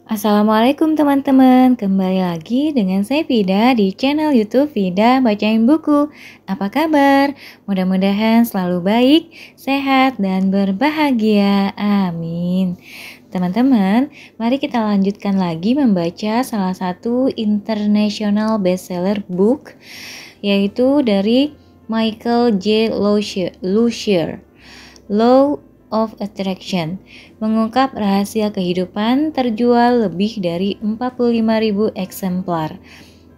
Assalamualaikum teman-teman, kembali lagi dengan saya Vida di channel YouTube Vida Bacain Buku. Apa kabar? Mudah-mudahan selalu baik, sehat, dan berbahagia. Amin. Teman-teman, mari kita lanjutkan lagi membaca salah satu international bestseller book, yaitu dari Michael J. Lucier, Law of Attraction, mengungkap rahasia kehidupan, terjual lebih dari 45.000 eksemplar.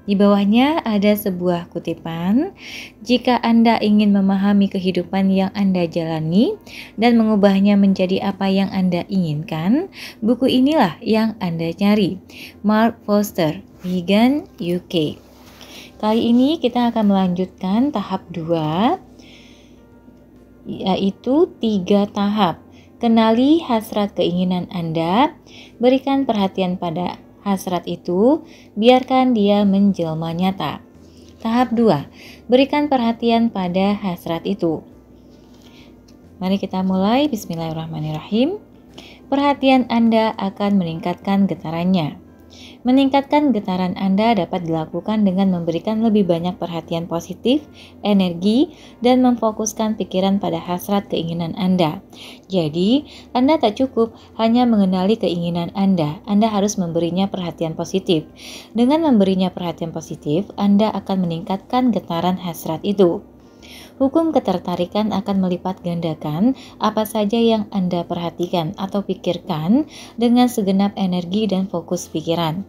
Di bawahnya ada sebuah kutipan, jika Anda ingin memahami kehidupan yang Anda jalani dan mengubahnya menjadi apa yang Anda inginkan, buku inilah yang Anda cari. Mark Foster, Wigan, UK. Kali ini kita akan melanjutkan tahap 2, yaitu 3 tahap. Kenali hasrat keinginan Anda, berikan perhatian pada hasrat itu, biarkan dia menjelma nyata. Tahap 2, berikan perhatian pada hasrat itu. Mari kita mulai. Bismillahirrahmanirrahim. Perhatian Anda akan meningkatkan getarannya. Meningkatkan getaran Anda dapat dilakukan dengan memberikan lebih banyak perhatian positif, energi, dan memfokuskan pikiran pada hasrat keinginan Anda. Jadi, Anda tak cukup hanya mengenali keinginan Anda harus memberinya perhatian positif. Dengan memberinya perhatian positif, Anda akan meningkatkan getaran hasrat itu. Hukum ketertarikan akan melipat gandakan apa saja yang Anda perhatikan atau pikirkan dengan segenap energi dan fokus pikiran.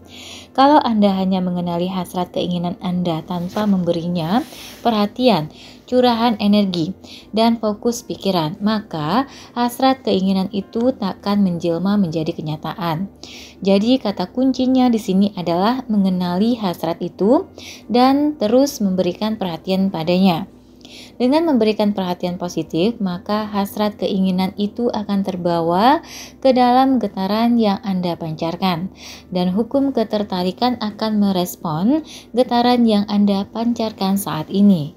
Kalau Anda hanya mengenali hasrat keinginan Anda tanpa memberinya perhatian, curahan energi, dan fokus pikiran, maka hasrat keinginan itu takkan menjelma menjadi kenyataan. Jadi kata kuncinya di sini adalah mengenali hasrat itu dan terus memberikan perhatian padanya. Dengan memberikan perhatian positif, maka hasrat keinginan itu akan terbawa ke dalam getaran yang Anda pancarkan, dan hukum ketertarikan akan merespon getaran yang Anda pancarkan saat ini.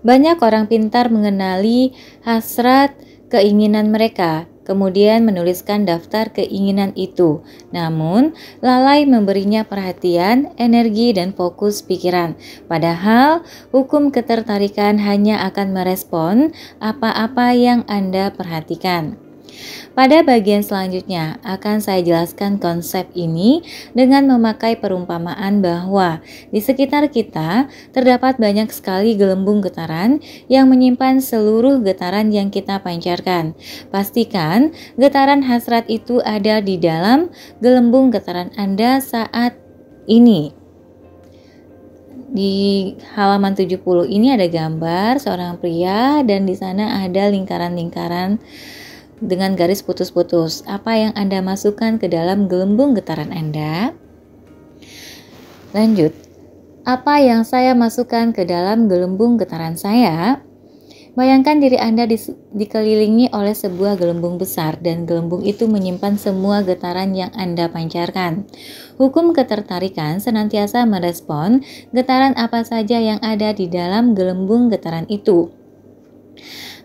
Banyak orang pintar mengenali hasrat keinginan mereka, kemudian menuliskan daftar keinginan itu, namun lalai memberinya perhatian, energi, dan fokus pikiran. Padahal hukum ketertarikan hanya akan merespon apa-apa yang Anda perhatikan. Pada bagian selanjutnya akan saya jelaskan konsep ini dengan memakai perumpamaan bahwa di sekitar kita terdapat banyak sekali gelembung getaran yang menyimpan seluruh getaran yang kita pancarkan. Pastikan getaran hasrat itu ada di dalam gelembung getaran Anda saat ini. Di halaman 70 ini ada gambar seorang pria dan di sana ada lingkaran-lingkaran dengan garis putus-putus. Apa yang Anda masukkan ke dalam gelembung getaran Anda? Lanjut. Apa yang saya masukkan ke dalam gelembung getaran saya? Bayangkan diri Anda dikelilingi oleh sebuah gelembung besar dan gelembung itu menyimpan semua getaran yang Anda pancarkan. Hukum ketertarikan senantiasa merespon getaran apa saja yang ada di dalam gelembung getaran itu.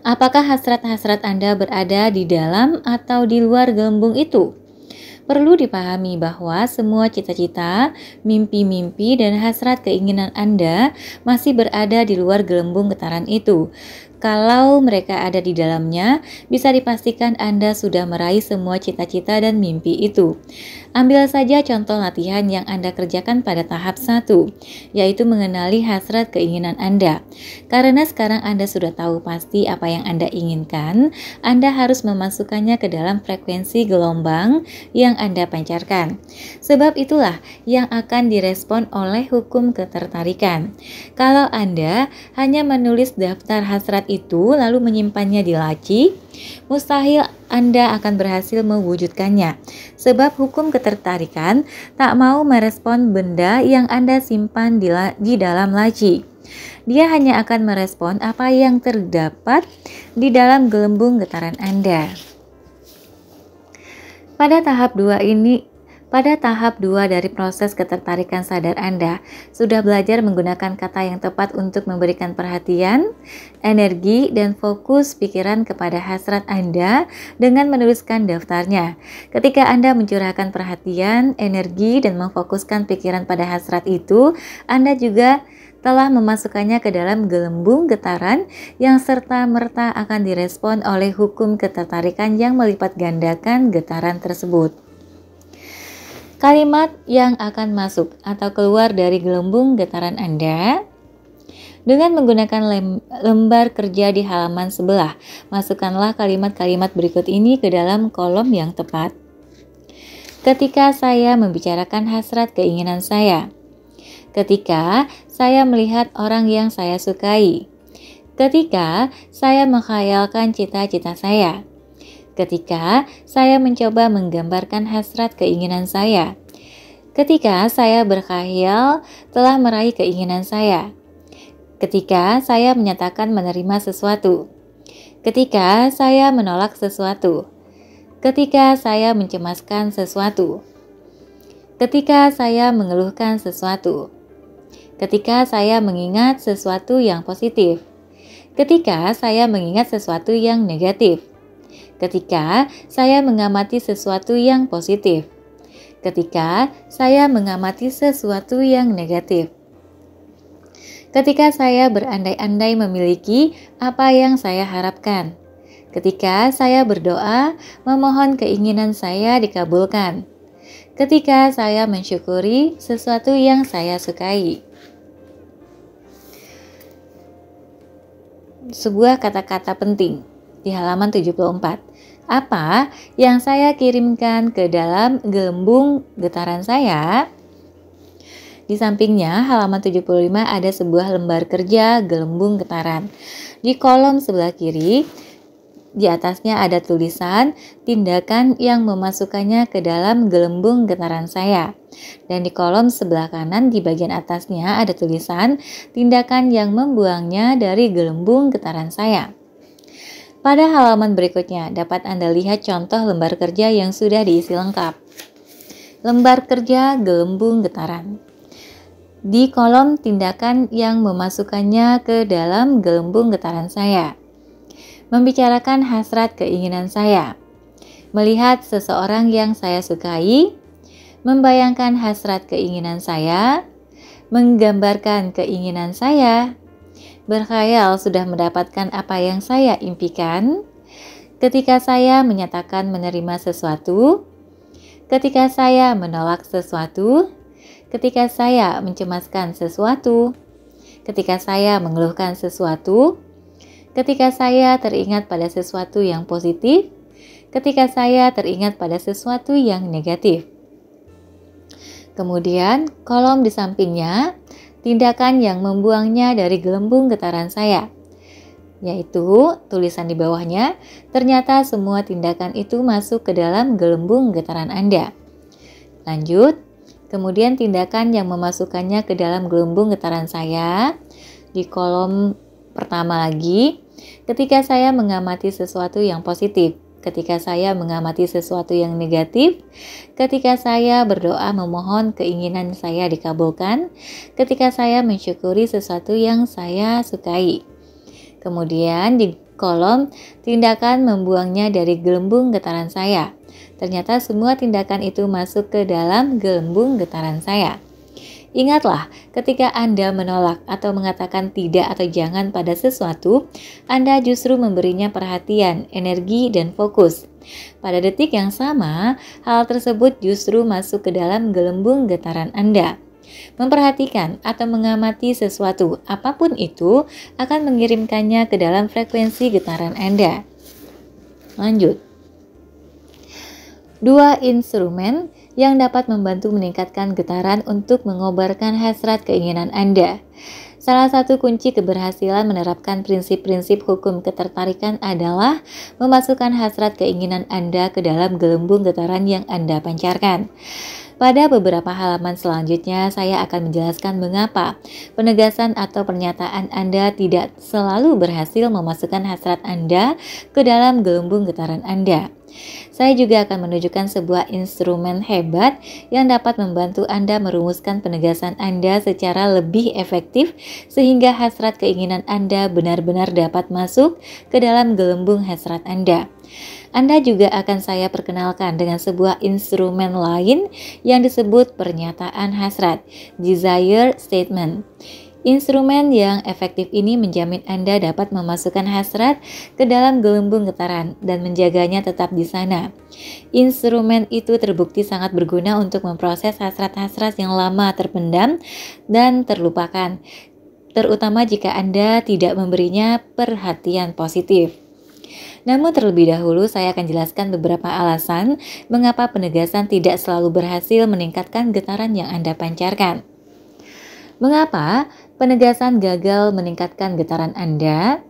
Apakah hasrat-hasrat Anda berada di dalam atau di luar gelembung itu? Perlu dipahami bahwa semua cita-cita, mimpi-mimpi, dan hasrat keinginan Anda masih berada di luar gelembung getaran itu. Kalau mereka ada di dalamnya, bisa dipastikan Anda sudah meraih semua cita-cita dan mimpi itu. Ambil saja contoh latihan yang Anda kerjakan pada tahap 1, yaitu mengenali hasrat keinginan Anda. Karena sekarang Anda sudah tahu pasti apa yang Anda inginkan, Anda harus memasukkannya ke dalam frekuensi gelombang yang Anda pancarkan. Sebab itulah yang akan direspon oleh hukum ketertarikan. Kalau Anda hanya menulis daftar hasrat itu lalu menyimpannya di laci, mustahil Anda akan berhasil mewujudkannya. Sebab hukum ketertarikan tak mau merespon benda yang Anda simpan di dalam laci. Dia hanya akan merespon apa yang terdapat di dalam gelembung getaran Anda. Pada tahap 2 ini, Pada tahap 2 dari proses ketertarikan sadar Anda, sudah belajar menggunakan kata yang tepat untuk memberikan perhatian, energi, dan fokus pikiran kepada hasrat Anda dengan menuliskan daftarnya. Ketika Anda mencurahkan perhatian, energi, dan memfokuskan pikiran pada hasrat itu, Anda juga telah memasukkannya ke dalam gelembung getaran yang serta-merta akan direspon oleh hukum ketertarikan yang melipat gandakan getaran tersebut. Kalimat yang akan masuk atau keluar dari gelembung getaran Anda dengan menggunakan lembar kerja di halaman sebelah. Masukkanlah kalimat-kalimat berikut ini ke dalam kolom yang tepat. Ketika saya membicarakan hasrat keinginan saya. Ketika saya melihat orang yang saya sukai. Ketika saya menghayalkan cita-cita saya. Ketika saya mencoba menggambarkan hasrat keinginan saya. Ketika saya berkhayal telah meraih keinginan saya. Ketika saya menyatakan menerima sesuatu. Ketika saya menolak sesuatu. Ketika saya mencemaskan sesuatu. Ketika saya mengeluhkan sesuatu. Ketika saya mengingat sesuatu yang positif. Ketika saya mengingat sesuatu yang negatif. Ketika saya mengamati sesuatu yang positif. Ketika saya mengamati sesuatu yang negatif. Ketika saya berandai-andai memiliki apa yang saya harapkan. Ketika saya berdoa memohon keinginan saya dikabulkan. Ketika saya mensyukuri sesuatu yang saya sukai. Sebuah kata-kata penting di halaman 74. Apa yang saya kirimkan ke dalam gelembung getaran saya? Di sampingnya halaman 75 ada sebuah lembar kerja gelembung getaran. Di kolom sebelah kiri, di atasnya ada tulisan tindakan yang memasukkannya ke dalam gelembung getaran saya. Dan di kolom sebelah kanan di bagian atasnya ada tulisan tindakan yang membuangnya dari gelembung getaran saya. Pada halaman berikutnya dapat Anda lihat contoh lembar kerja yang sudah diisi lengkap. Lembar kerja gelembung getaran. Di kolom tindakan yang memasukkannya ke dalam gelembung getaran saya. Membicarakan hasrat keinginan saya. Melihat seseorang yang saya sukai. Membayangkan hasrat keinginan saya. Menggambarkan keinginan saya. Berkhayal sudah mendapatkan apa yang saya impikan. Ketika saya menyatakan menerima sesuatu. Ketika saya menolak sesuatu. Ketika saya mencemaskan sesuatu. Ketika saya mengeluhkan sesuatu. Ketika saya teringat pada sesuatu yang positif. Ketika saya teringat pada sesuatu yang negatif. Kemudian kolom di sampingnya, tindakan yang membuangnya dari gelembung getaran saya. Yaitu tulisan di bawahnya, ternyata semua tindakan itu masuk ke dalam gelembung getaran Anda. Lanjut, kemudian tindakan yang memasukkannya ke dalam gelembung getaran saya. Di kolom pertama lagi, ketika saya mengamati sesuatu yang positif. Ketika saya mengamati sesuatu yang negatif, ketika saya berdoa memohon keinginan saya dikabulkan, ketika saya mensyukuri sesuatu yang saya sukai. Kemudian di kolom tindakan membuangnya dari gelembung getaran saya. Ternyata semua tindakan itu masuk ke dalam gelembung getaran saya. Ingatlah, ketika Anda menolak atau mengatakan tidak atau jangan pada sesuatu, Anda justru memberinya perhatian, energi, dan fokus. Pada detik yang sama, hal tersebut justru masuk ke dalam gelembung getaran Anda. Memperhatikan atau mengamati sesuatu, apapun itu, akan mengirimkannya ke dalam frekuensi getaran Anda. Lanjut. 2 instrumen yang dapat membantu meningkatkan getaran untuk mengobarkan hasrat keinginan Anda. Salah satu kunci keberhasilan menerapkan prinsip-prinsip hukum ketertarikan adalah memasukkan hasrat keinginan Anda ke dalam gelembung getaran yang Anda pancarkan. Pada beberapa halaman selanjutnya, saya akan menjelaskan mengapa penegasan atau pernyataan Anda tidak selalu berhasil memasukkan hasrat Anda ke dalam gelembung getaran Anda. Saya juga akan menunjukkan sebuah instrumen hebat yang dapat membantu Anda merumuskan penegasan Anda secara lebih efektif sehingga hasrat keinginan Anda benar-benar dapat masuk ke dalam gelembung hasrat Anda. Anda juga akan saya perkenalkan dengan sebuah instrumen lain yang disebut pernyataan hasrat, desire statement. Instrumen yang efektif ini menjamin Anda dapat memasukkan hasrat ke dalam gelembung getaran dan menjaganya tetap di sana. Instrumen itu terbukti sangat berguna untuk memproses hasrat-hasrat yang lama terpendam dan terlupakan, terutama jika Anda tidak memberinya perhatian positif. Namun terlebih dahulu saya akan jelaskan beberapa alasan mengapa penegasan tidak selalu berhasil meningkatkan getaran yang Anda pancarkan. Mengapa penegasan gagal meningkatkan getaran Anda?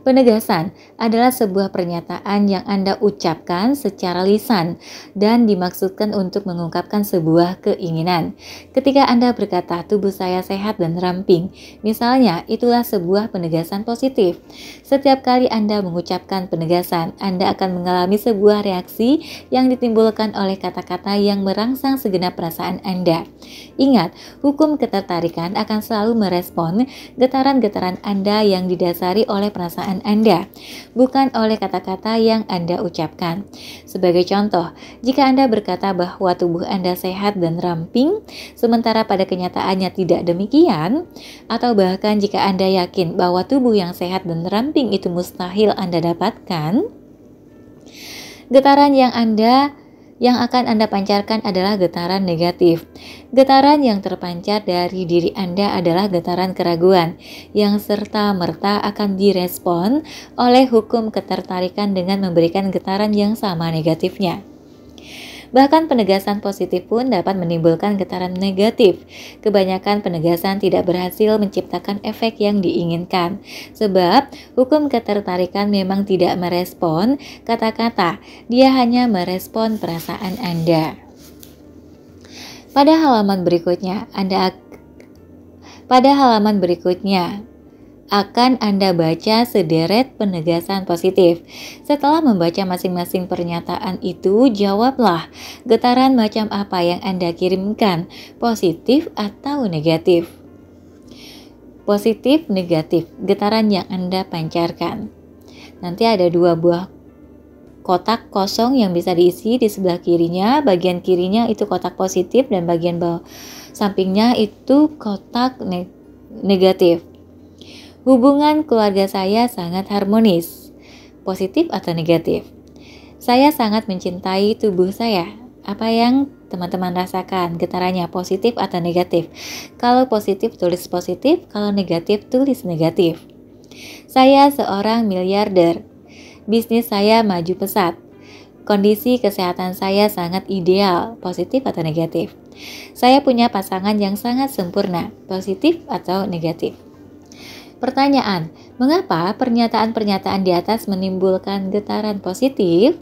Penegasan adalah sebuah pernyataan yang Anda ucapkan secara lisan dan dimaksudkan untuk mengungkapkan sebuah keinginan. Ketika Anda berkata, "Tubuh saya sehat dan ramping," misalnya, itulah sebuah penegasan positif. Setiap kali Anda mengucapkan penegasan, Anda akan mengalami sebuah reaksi yang ditimbulkan oleh kata-kata yang merangsang segenap perasaan Anda. Ingat, hukum ketertarikan akan selalu merespon getaran-getaran Anda yang didasari oleh perasaan Anda, bukan oleh kata-kata yang Anda ucapkan. Sebagai contoh, jika Anda berkata bahwa tubuh Anda sehat dan ramping, sementara pada kenyataannya tidak demikian, atau bahkan jika Anda yakin bahwa tubuh yang sehat dan ramping itu mustahil Anda dapatkan, getaran yang akan Anda pancarkan adalah getaran negatif. Getaran yang terpancar dari diri Anda adalah getaran keraguan yang serta-merta akan direspon oleh hukum ketertarikan dengan memberikan getaran yang sama negatifnya. Bahkan penegasan positif pun dapat menimbulkan getaran negatif. Kebanyakan penegasan tidak berhasil menciptakan efek yang diinginkan, sebab hukum ketertarikan memang tidak merespon kata-kata, dia hanya merespon perasaan Anda. Pada halaman berikutnya akan Anda baca sederet penegasan positif. Setelah membaca masing-masing pernyataan itu, jawablah getaran macam apa yang Anda kirimkan, positif atau negatif. Positif, negatif, getaran yang Anda pancarkan. Nanti ada 2 buah kotak kosong yang bisa diisi di sebelah kirinya. Bagian kirinya itu kotak positif dan bagian bawah sampingnya itu kotak negatif. Hubungan keluarga saya sangat harmonis, positif atau negatif. Saya sangat mencintai tubuh saya. Apa yang teman-teman rasakan? Getarannya positif atau negatif? Kalau positif tulis positif, kalau negatif tulis negatif. Saya seorang miliarder. Bisnis saya maju pesat. Kondisi kesehatan saya sangat ideal, positif atau negatif? Saya punya pasangan yang sangat sempurna, positif atau negatif? Pertanyaan, mengapa pernyataan-pernyataan di atas menimbulkan getaran positif?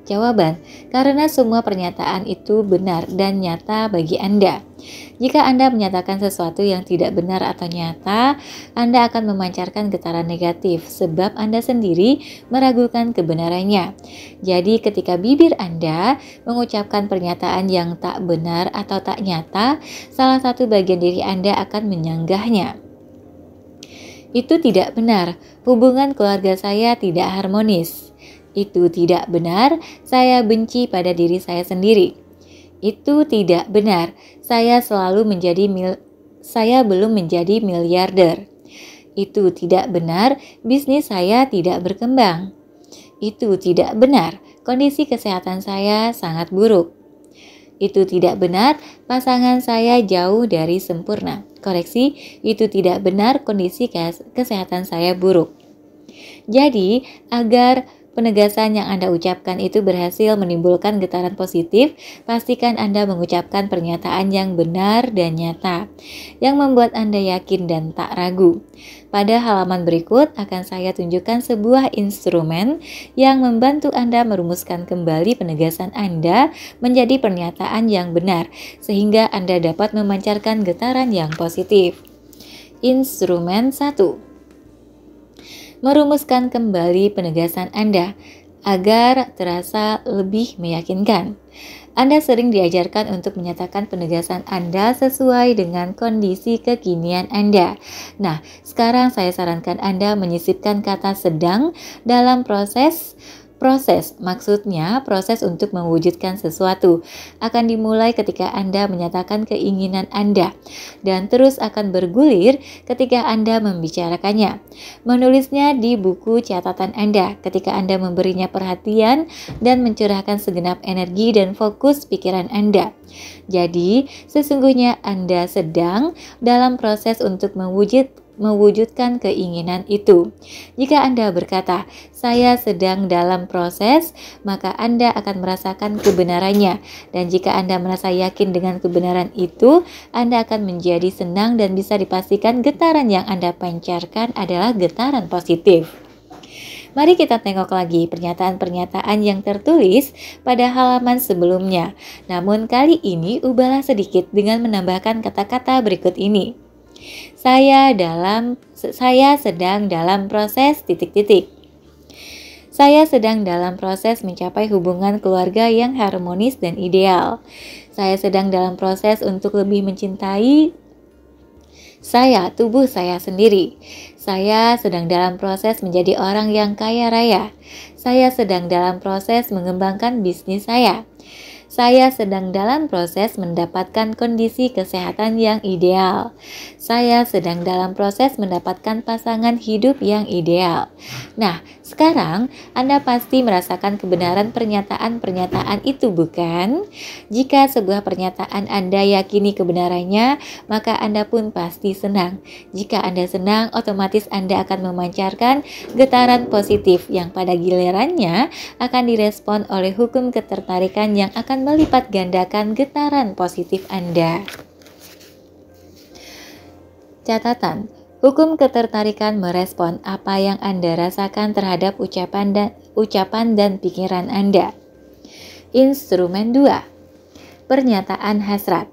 Jawaban, karena semua pernyataan itu benar dan nyata bagi Anda. Jika Anda menyatakan sesuatu yang tidak benar atau nyata, Anda akan memancarkan getaran negatif sebab Anda sendiri meragukan kebenarannya. Jadi ketika bibir Anda mengucapkan pernyataan yang tak benar atau tak nyata, salah satu bagian diri Anda akan menyanggahnya. Itu tidak benar, hubungan keluarga saya tidak harmonis. Itu tidak benar, saya benci pada diri saya sendiri. Itu tidak benar, saya belum menjadi miliarder. Itu tidak benar, bisnis saya tidak berkembang. Itu tidak benar, kondisi kesehatan saya sangat buruk. Itu tidak benar, pasangan saya jauh dari sempurna. Koreksi, itu tidak benar, kondisi kesehatan saya buruk. Jadi, agar penegasan yang Anda ucapkan itu berhasil menimbulkan getaran positif, pastikan Anda mengucapkan pernyataan yang benar dan nyata, yang membuat Anda yakin dan tak ragu. Pada halaman berikut akan saya tunjukkan sebuah instrumen yang membantu Anda merumuskan kembali penegasan Anda menjadi pernyataan yang benar, sehingga Anda dapat memancarkan getaran yang positif. Instrumen 1. Merumuskan kembali penegasan Anda. agar terasa lebih meyakinkan. Anda sering diajarkan untuk menyatakan penegasan Anda sesuai dengan kondisi kekinian Anda. Nah, sekarang saya sarankan Anda menyisipkan kata sedang dalam proses. Maksudnya proses untuk mewujudkan sesuatu akan dimulai ketika Anda menyatakan keinginan Anda dan terus akan bergulir ketika Anda membicarakannya. Menulisnya di buku catatan Anda ketika Anda memberinya perhatian dan mencurahkan segenap energi dan fokus pikiran Anda. Jadi, sesungguhnya Anda sedang dalam proses untuk mewujudkan keinginan itu. Jika Anda berkata, "Saya sedang dalam proses," maka Anda akan merasakan kebenarannya. Dan jika Anda merasa yakin dengan kebenaran itu, Anda akan menjadi senang dan bisa dipastikan getaran yang Anda pancarkan adalah getaran positif. Mari kita tengok lagi pernyataan-pernyataan yang tertulis pada halaman sebelumnya. Namun kali ini ubahlah sedikit dengan menambahkan kata-kata berikut ini. Saya sedang dalam proses titik-titik. Saya sedang dalam proses mencapai hubungan keluarga yang harmonis dan ideal. Saya sedang dalam proses untuk lebih mencintai tubuh saya sendiri. Saya sedang dalam proses menjadi orang yang kaya raya. Saya sedang dalam proses mengembangkan bisnis saya. Saya sedang dalam proses mendapatkan kondisi kesehatan yang ideal. Saya sedang dalam proses mendapatkan pasangan hidup yang ideal. Nah, sekarang Anda pasti merasakan kebenaran pernyataan-pernyataan itu, bukan? Jika sebuah pernyataan Anda yakini kebenarannya, maka Anda pun pasti senang. Jika Anda senang, otomatis Anda akan memancarkan getaran positif yang pada gilirannya akan direspon oleh hukum ketertarikan yang akan melipat gandakan getaran positif Anda. Catatan, hukum ketertarikan merespon apa yang Anda rasakan terhadap ucapan dan pikiran Anda. Instrumen 2. Pernyataan hasrat.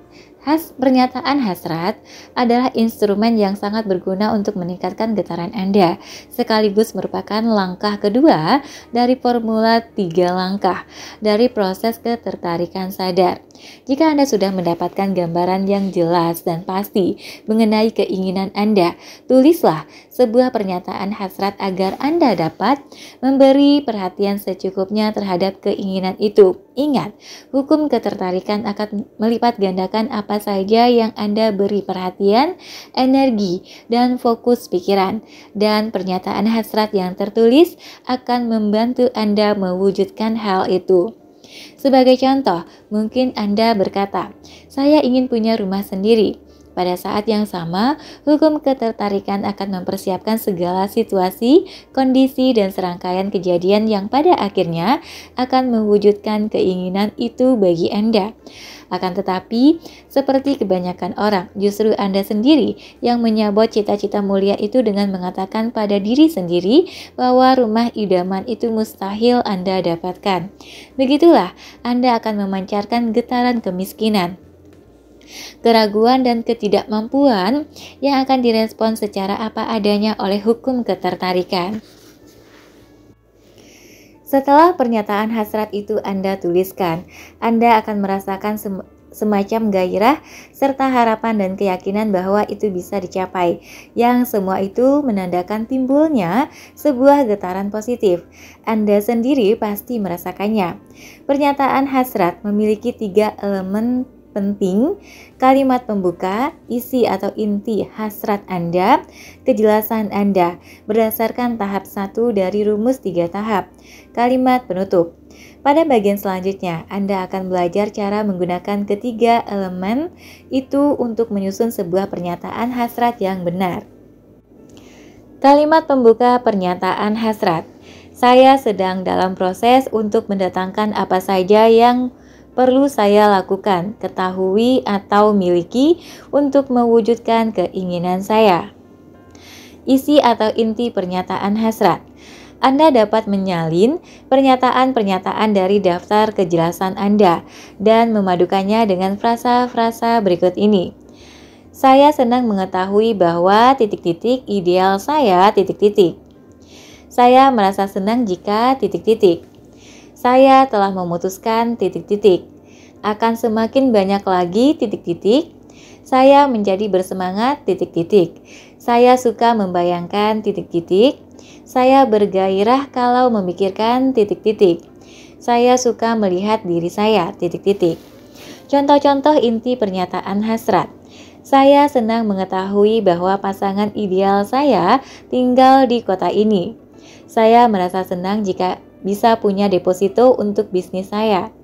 Pernyataan hasrat adalah instrumen yang sangat berguna untuk meningkatkan getaran Anda, sekaligus merupakan langkah kedua dari formula 3 langkah dari proses ketertarikan sadar. Jika Anda sudah mendapatkan gambaran yang jelas dan pasti mengenai keinginan Anda, tulislah sebuah pernyataan hasrat agar Anda dapat memberi perhatian secukupnya terhadap keinginan itu. Ingat, hukum ketertarikan akan melipat gandakan apa saja yang Anda beri perhatian, energi, dan fokus pikiran. Dan pernyataan hasrat yang tertulis akan membantu Anda mewujudkan hal itu. Sebagai contoh, mungkin Anda berkata, "Saya ingin punya rumah sendiri." Pada saat yang sama, hukum ketertarikan akan mempersiapkan segala situasi, kondisi, dan serangkaian kejadian yang pada akhirnya akan mewujudkan keinginan itu bagi Anda. Akan tetapi, seperti kebanyakan orang, justru Anda sendiri yang menyabot cita-cita mulia itu dengan mengatakan pada diri sendiri bahwa rumah idaman itu mustahil Anda dapatkan. Begitulah Anda akan memancarkan getaran kemiskinan, keraguan, dan ketidakmampuan yang akan direspon secara apa adanya oleh hukum ketertarikan. Setelah pernyataan hasrat itu Anda tuliskan, Anda akan merasakan semacam gairah serta harapan dan keyakinan bahwa itu bisa dicapai, yang semua itu menandakan timbulnya sebuah getaran positif. Anda sendiri pasti merasakannya. Pernyataan hasrat memiliki 3 elemen penting: kalimat pembuka, isi atau inti hasrat Anda, kejelasan Anda berdasarkan tahap 1 dari rumus 3 tahap, kalimat penutup. Pada bagian selanjutnya, Anda akan belajar cara menggunakan ketiga elemen itu untuk menyusun sebuah pernyataan hasrat yang benar. Kalimat pembuka pernyataan hasrat. Saya sedang dalam proses untuk mendatangkan apa saja yang perlu saya lakukan, ketahui, atau miliki untuk mewujudkan keinginan saya. Isi atau inti pernyataan hasrat. Anda dapat menyalin pernyataan-pernyataan dari daftar kejelasan Anda dan memadukannya dengan frasa-frasa berikut ini. Saya senang mengetahui bahwa ideal saya Saya merasa senang jika Saya telah memutuskan titik-titik. Akan semakin banyak lagi titik-titik. Saya menjadi bersemangat titik-titik. Saya suka membayangkan titik-titik. Saya bergairah kalau memikirkan titik-titik. Saya suka melihat diri saya titik-titik. Contoh-contoh inti pernyataan hasrat. Saya senang mengetahui bahwa pasangan ideal saya tinggal di kota ini. Saya merasa senang jika bisa punya deposito untuk bisnis saya.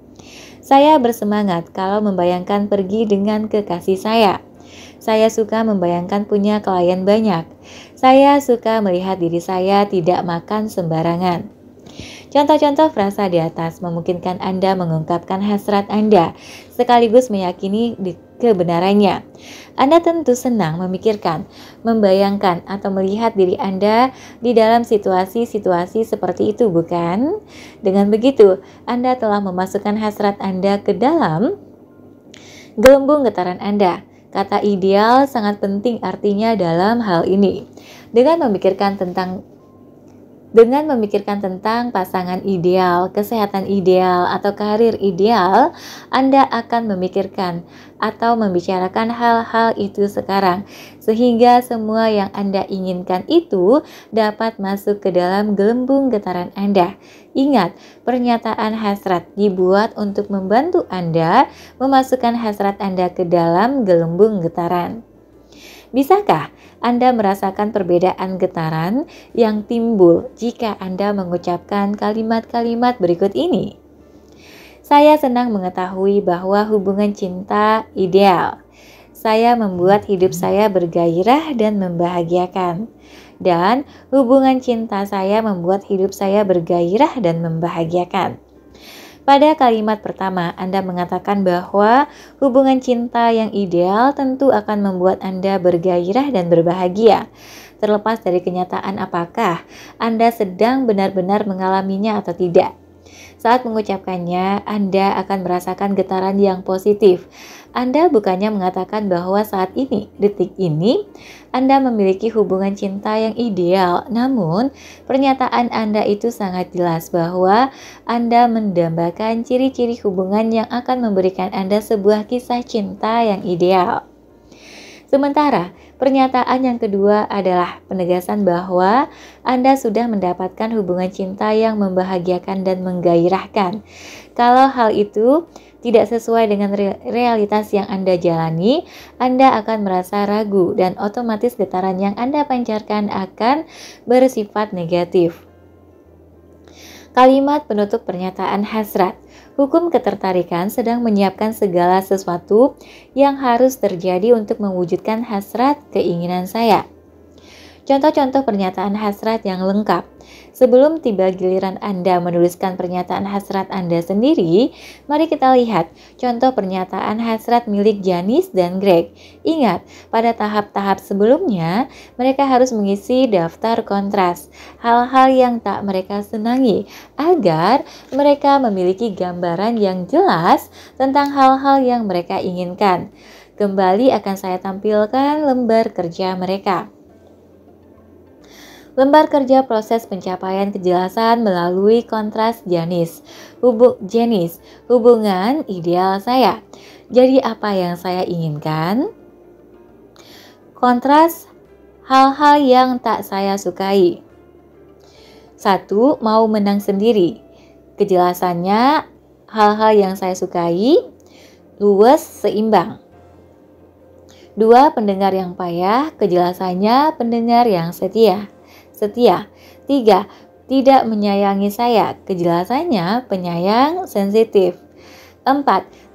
Saya bersemangat kalau membayangkan pergi dengan kekasih saya. Saya suka membayangkan punya klien banyak. Saya suka melihat diri saya tidak makan sembarangan. Contoh-contoh frasa di atas memungkinkan Anda mengungkapkan hasrat Anda, sekaligus meyakini kebenarannya. Anda tentu senang memikirkan, membayangkan, atau melihat diri Anda di dalam situasi-situasi seperti itu, bukan? Dengan begitu, Anda telah memasukkan hasrat Anda ke dalam gelembung getaran Anda. Kata ideal sangat penting artinya dalam hal ini. Dengan memikirkan tentang pasangan ideal, kesehatan ideal, atau karir ideal, Anda akan memikirkan atau membicarakan hal-hal itu sekarang, sehingga semua yang Anda inginkan itu dapat masuk ke dalam gelembung getaran Anda. Ingat, pernyataan hasrat dibuat untuk membantu Anda memasukkan hasrat Anda ke dalam gelembung getaran. Bisakah Anda merasakan perbedaan getaran yang timbul jika Anda mengucapkan kalimat-kalimat berikut ini? Saya senang mengetahui bahwa hubungan cinta ideal. Saya membuat hidup saya bergairah dan membahagiakan. Dan hubungan cinta saya membuat hidup saya bergairah dan membahagiakan. Pada kalimat pertama, Anda mengatakan bahwa hubungan cinta yang ideal tentu akan membuat Anda bergairah dan berbahagia. Terlepas dari kenyataan apakah Anda sedang benar-benar mengalaminya atau tidak. Saat mengucapkannya, Anda akan merasakan getaran yang positif. Anda bukannya mengatakan bahwa saat ini, detik ini, Anda memiliki hubungan cinta yang ideal. Namun, pernyataan Anda itu sangat jelas bahwa Anda mendambakan ciri-ciri hubungan yang akan memberikan Anda sebuah kisah cinta yang ideal. Sementara, pernyataan yang kedua adalah penegasan bahwa Anda sudah mendapatkan hubungan cinta yang membahagiakan dan menggairahkan. Kalau hal itu tidak sesuai dengan realitas yang Anda jalani, Anda akan merasa ragu dan otomatis getaran yang Anda pancarkan akan bersifat negatif. Kalimat penutup pernyataan hasrat. Hukum ketertarikan sedang menyiapkan segala sesuatu yang harus terjadi untuk mewujudkan hasrat keinginan saya. Contoh-contoh pernyataan hasrat yang lengkap. Sebelum tiba giliran Anda menuliskan pernyataan hasrat Anda sendiri, mari kita lihat contoh pernyataan hasrat milik Janice dan Greg. Ingat, pada tahap-tahap sebelumnya, mereka harus mengisi daftar kontras, hal-hal yang tak mereka senangi, agar mereka memiliki gambaran yang jelas tentang hal-hal yang mereka inginkan. Kembali akan saya tampilkan lembar kerja mereka. Lembar kerja proses pencapaian kejelasan melalui kontras Janice. Hubungan ideal saya. Jadi apa yang saya inginkan? Kontras, hal-hal yang tak saya sukai. 1. Mau menang sendiri. Kejelasannya, hal-hal yang saya sukai, luwes, seimbang. 2. Pendengar yang payah. Kejelasannya, pendengar yang setia. 3. Tidak menyayangi saya. Kejelasannya penyayang sensitif. 4.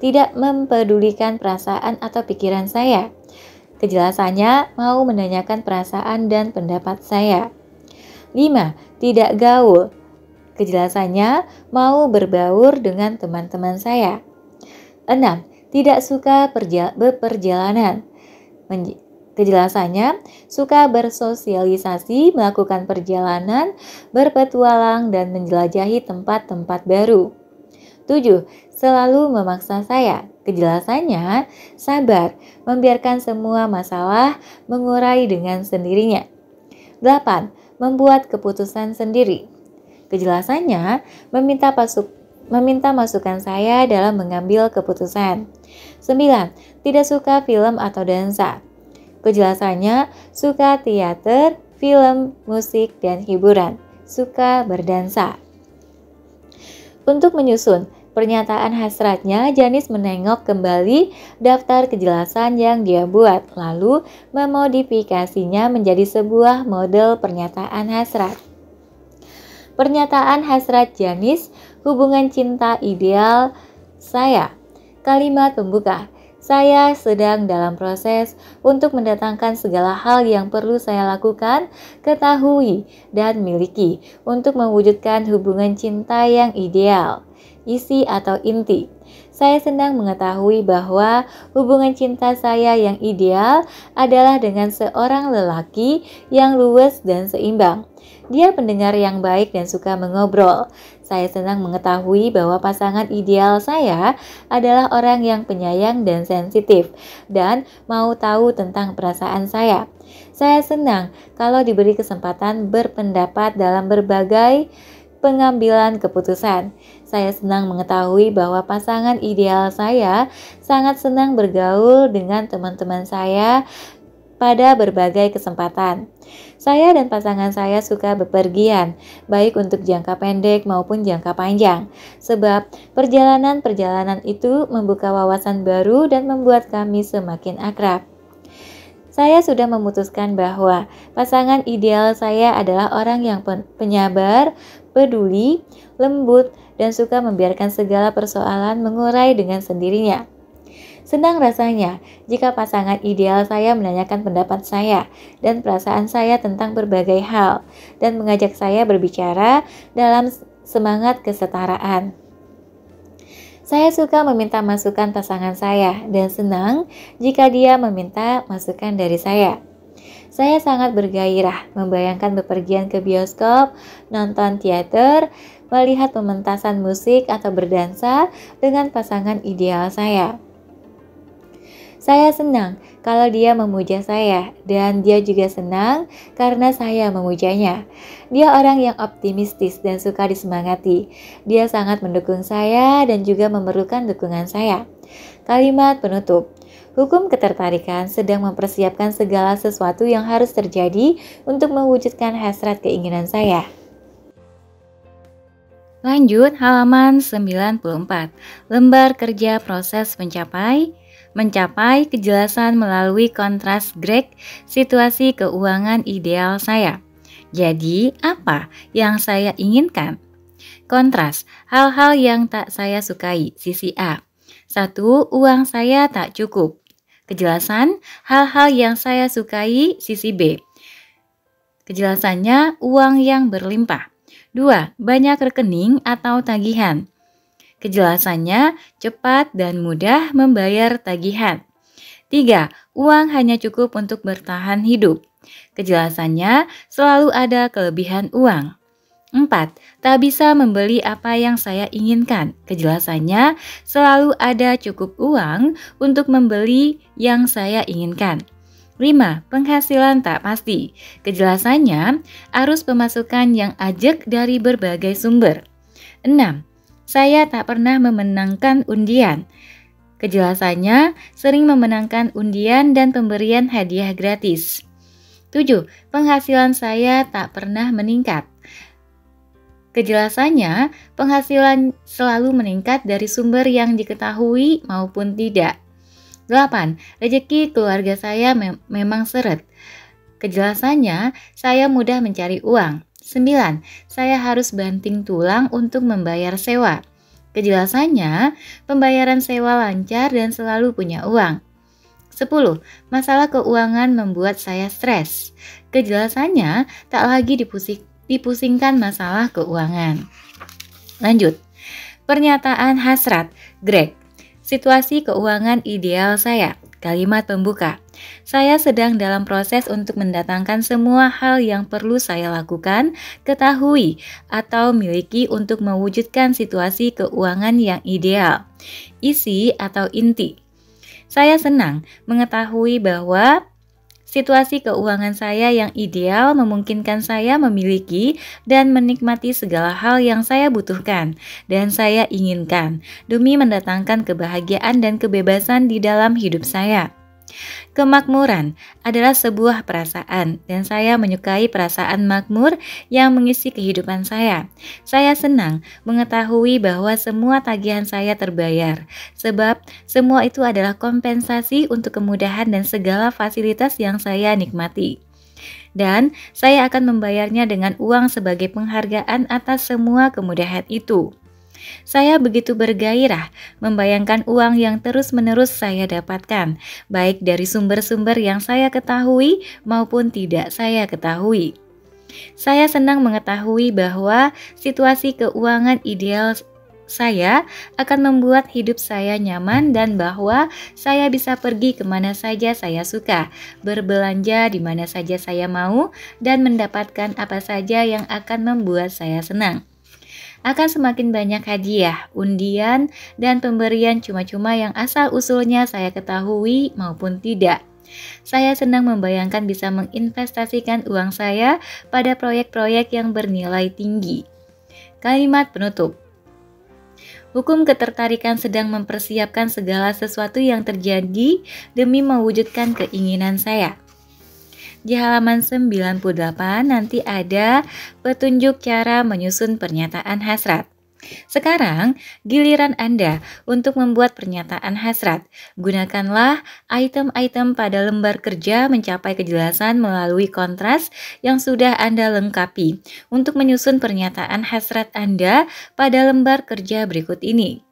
Tidak mempedulikan perasaan atau pikiran saya. Kejelasannya mau menanyakan perasaan dan pendapat saya. 5. Tidak gaul. Kejelasannya mau berbaur dengan teman-teman saya. 6. Tidak suka berperjalanan. Kejelasannya, suka bersosialisasi, melakukan perjalanan, berpetualang, dan menjelajahi tempat-tempat baru. 7. Selalu memaksa saya. Kejelasannya, sabar, membiarkan semua masalah mengurai dengan sendirinya. 8. Membuat keputusan sendiri. Kejelasannya, meminta meminta masukan saya dalam mengambil keputusan. 9. Tidak suka film atau dansa. Kejelasannya, suka teater, film, musik, dan hiburan. Suka berdansa. Untuk menyusun pernyataan hasratnya, Janis menengok kembali daftar kejelasan yang dia buat, lalu memodifikasinya menjadi sebuah model pernyataan hasrat. Pernyataan hasrat Janis, hubungan cinta ideal saya. Kalimat pembuka. Saya sedang dalam proses untuk mendatangkan segala hal yang perlu saya lakukan, ketahui, dan miliki untuk mewujudkan hubungan cinta yang ideal. Isi atau inti. Saya senang mengetahui bahwa hubungan cinta saya yang ideal adalah dengan seorang lelaki yang luwes dan seimbang. Dia pendengar yang baik dan suka mengobrol. Saya senang mengetahui bahwa pasangan ideal saya adalah orang yang penyayang dan sensitif dan mau tahu tentang perasaan saya. Saya senang kalau diberi kesempatan berpendapat dalam berbagai pengambilan keputusan. Saya senang mengetahui bahwa pasangan ideal saya sangat senang bergaul dengan teman-teman saya pada berbagai kesempatan. Saya dan pasangan saya suka bepergian, baik untuk jangka pendek maupun jangka panjang, sebab perjalanan-perjalanan itu membuka wawasan baru dan membuat kami semakin akrab. Saya sudah memutuskan bahwa pasangan ideal saya adalah orang yang penyabar, peduli, lembut, dan suka membiarkan segala persoalan mengurai dengan sendirinya. Senang rasanya jika pasangan ideal saya menanyakan pendapat saya dan perasaan saya tentang berbagai hal dan mengajak saya berbicara dalam semangat kesetaraan. Saya suka meminta masukan pasangan saya dan senang jika dia meminta masukan dari saya. Saya sangat bergairah membayangkan bepergian ke bioskop, nonton teater, melihat pementasan musik atau berdansa dengan pasangan ideal saya. Saya senang kalau dia memuja saya dan dia juga senang karena saya memujanya. Dia orang yang optimistis dan suka disemangati. Dia sangat mendukung saya dan juga memerlukan dukungan saya. Kalimat penutup. Hukum ketertarikan sedang mempersiapkan segala sesuatu yang harus terjadi untuk mewujudkan hasrat keinginan saya. Lanjut halaman 94. Lembar kerja proses mencapai kejelasan melalui kontras Greg, situasi keuangan ideal saya. Jadi, apa yang saya inginkan? Kontras, hal-hal yang tak saya sukai, sisi A. 1. Uang saya tak cukup. Kejelasan, hal-hal yang saya sukai, sisi B. Kejelasannya, uang yang berlimpah. 2. Banyak rekening atau tagihan. Kejelasannya, cepat dan mudah membayar tagihan. 3. Uang hanya cukup untuk bertahan hidup. Kejelasannya, selalu ada kelebihan uang. 4. Tak bisa membeli apa yang saya inginkan. Kejelasannya, selalu ada cukup uang untuk membeli yang saya inginkan. 5. Penghasilan tak pasti. Kejelasannya, arus pemasukan yang ajak dari berbagai sumber. 6. Saya tak pernah memenangkan undian. Kejelasannya, sering memenangkan undian dan pemberian hadiah gratis. 7. Penghasilan saya tak pernah meningkat. Kejelasannya, penghasilan selalu meningkat dari sumber yang diketahui maupun tidak. 8. Rezeki keluarga saya memang seret. Kejelasannya, saya mudah mencari uang. 9. Saya harus banting tulang untuk membayar sewa. Kejelasannya, pembayaran sewa lancar dan selalu punya uang. 10. Masalah keuangan membuat saya stres. Kejelasannya, tak lagi dipusingkan masalah keuangan. Lanjut. Pernyataan hasrat Greg. Situasi keuangan ideal saya. Kalimat pembuka. Saya sedang dalam proses untuk mendatangkan semua hal yang perlu saya lakukan, ketahui, atau miliki untuk mewujudkan situasi keuangan yang ideal. Isi atau inti. Saya senang mengetahui bahwa Situasi keuangan saya yang ideal memungkinkan saya memiliki dan menikmati segala hal yang saya butuhkan dan saya inginkan demi mendatangkan kebahagiaan dan kebebasan di dalam hidup saya. Kemakmuran adalah sebuah perasaan dan saya menyukai perasaan makmur yang mengisi kehidupan saya. Saya senang mengetahui bahwa semua tagihan saya terbayar, sebab semua itu adalah kompensasi untuk kemudahan dan segala fasilitas yang saya nikmati. Dan saya akan membayarnya dengan uang sebagai penghargaan atas semua kemudahan itu. Saya begitu bergairah membayangkan uang yang terus-menerus saya dapatkan, baik dari sumber-sumber yang saya ketahui maupun tidak saya ketahui. Saya senang mengetahui bahwa situasi keuangan ideal saya akan membuat hidup saya nyaman dan bahwa saya bisa pergi kemana saja saya suka, berbelanja di mana saja saya mau, dan mendapatkan apa saja yang akan membuat saya senang. Akan semakin banyak hadiah, undian, dan pemberian cuma-cuma yang asal-usulnya saya ketahui maupun tidak. Saya senang membayangkan bisa menginvestasikan uang saya pada proyek-proyek yang bernilai tinggi. Kalimat penutup. Hukum ketertarikan sedang mempersiapkan segala sesuatu yang terjadi demi mewujudkan keinginan saya. Di halaman 98 nanti ada petunjuk cara menyusun pernyataan hasrat. Sekarang giliran Anda untuk membuat pernyataan hasrat. Gunakanlah item-item pada lembar kerja mencapai kejelasan melalui kontras yang sudah Anda lengkapi untuk menyusun pernyataan hasrat Anda pada lembar kerja berikut ini.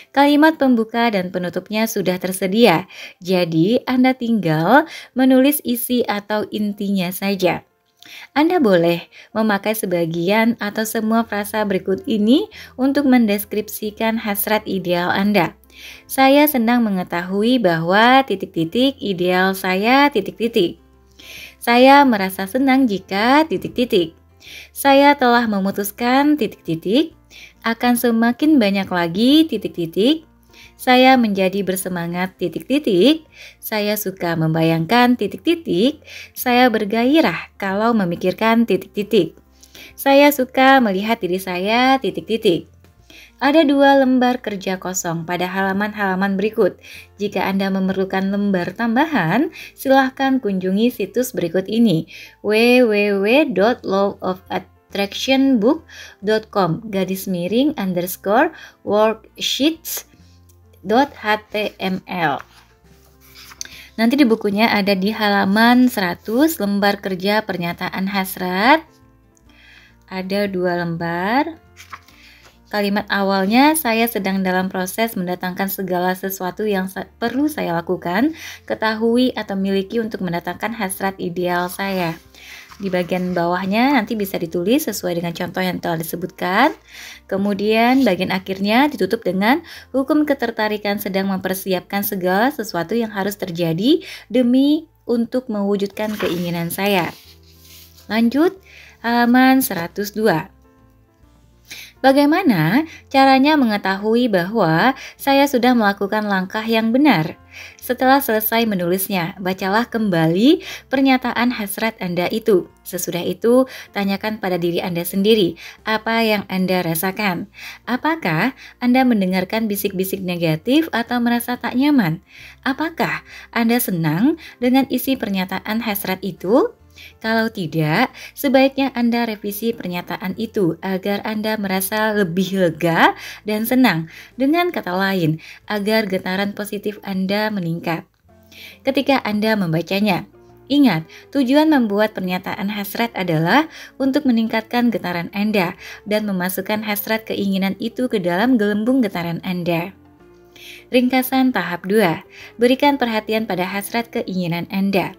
Kalimat pembuka dan penutupnya sudah tersedia, jadi Anda tinggal menulis isi atau intinya saja. Anda boleh memakai sebagian atau semua frasa berikut ini untuk mendeskripsikan hasrat ideal Anda. Saya senang mengetahui bahwa titik-titik ideal saya titik-titik. Saya merasa senang jika titik-titik. Saya telah memutuskan titik-titik. Akan semakin banyak lagi titik-titik. Saya menjadi bersemangat titik-titik. Saya suka membayangkan titik-titik. Saya bergairah kalau memikirkan titik-titik. Saya suka melihat diri saya titik-titik. Ada 2 lembar kerja kosong pada halaman-halaman berikut. Jika Anda memerlukan lembar tambahan, silahkan kunjungi situs berikut ini, www.lawofattraction_worksheets.html. Nanti di bukunya ada di halaman 100 lembar kerja pernyataan hasrat. Ada 2 lembar. Kalimat awalnya, saya sedang dalam proses mendatangkan segala sesuatu yang perlu saya lakukan, ketahui atau miliki untuk mendatangkan hasrat ideal saya. Di bagian bawahnya nanti bisa ditulis sesuai dengan contoh yang telah disebutkan. Kemudian bagian akhirnya ditutup dengan hukum ketertarikan sedang mempersiapkan segala sesuatu yang harus terjadi demi untuk mewujudkan keinginan saya. Lanjut, halaman 102. Bagaimana caranya mengetahui bahwa saya sudah melakukan langkah yang benar? Setelah selesai menulisnya, bacalah kembali pernyataan hasrat Anda itu. Sesudah itu, tanyakan pada diri Anda sendiri, apa yang Anda rasakan? Apakah Anda mendengarkan bisik-bisik negatif atau merasa tak nyaman? Apakah Anda senang dengan isi pernyataan hasrat itu? Kalau tidak, sebaiknya Anda revisi pernyataan itu agar Anda merasa lebih lega dan senang. Dengan kata lain, agar getaran positif Anda meningkat. Ketika Anda membacanya, ingat, tujuan membuat pernyataan hasrat adalah untuk meningkatkan getaran Anda dan memasukkan hasrat keinginan itu ke dalam gelembung getaran Anda. Ringkasan tahap 2. Berikan perhatian pada hasrat keinginan Anda.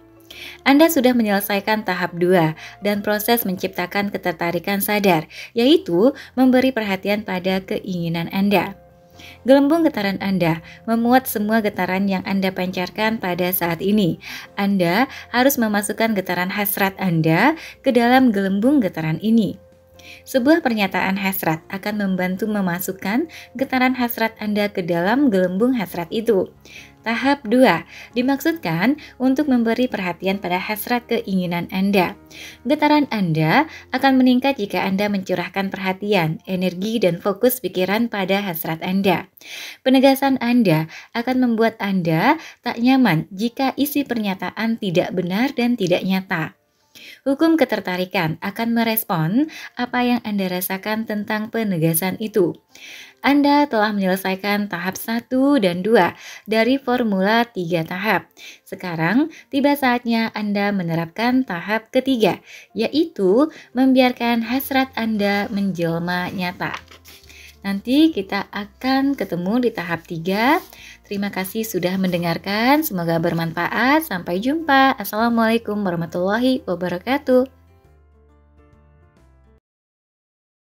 Anda sudah menyelesaikan tahap 2 dan proses menciptakan ketertarikan sadar, yaitu memberi perhatian pada keinginan Anda. Gelembung getaran Anda memuat semua getaran yang Anda pancarkan pada saat ini. Anda harus memasukkan getaran hasrat Anda ke dalam gelembung getaran ini. Sebuah pernyataan hasrat akan membantu memasukkan getaran hasrat Anda ke dalam gelembung hasrat itu. Tahap 2 dimaksudkan untuk memberi perhatian pada hasrat keinginan Anda. Getaran Anda akan meningkat jika Anda mencurahkan perhatian, energi, dan fokus pikiran pada hasrat Anda. Penegasan Anda akan membuat Anda tak nyaman jika isi pernyataan tidak benar dan tidak nyata. Hukum ketertarikan akan merespon apa yang Anda rasakan tentang penegasan itu. Anda telah menyelesaikan tahap 1 dan 2 dari formula 3 tahap. Sekarang tiba saatnya Anda menerapkan tahap ketiga, yaitu membiarkan hasrat Anda menjelma nyata. Nanti kita akan ketemu di tahap 3. Terima kasih sudah mendengarkan, semoga bermanfaat. Sampai jumpa. Assalamualaikum warahmatullahi wabarakatuh.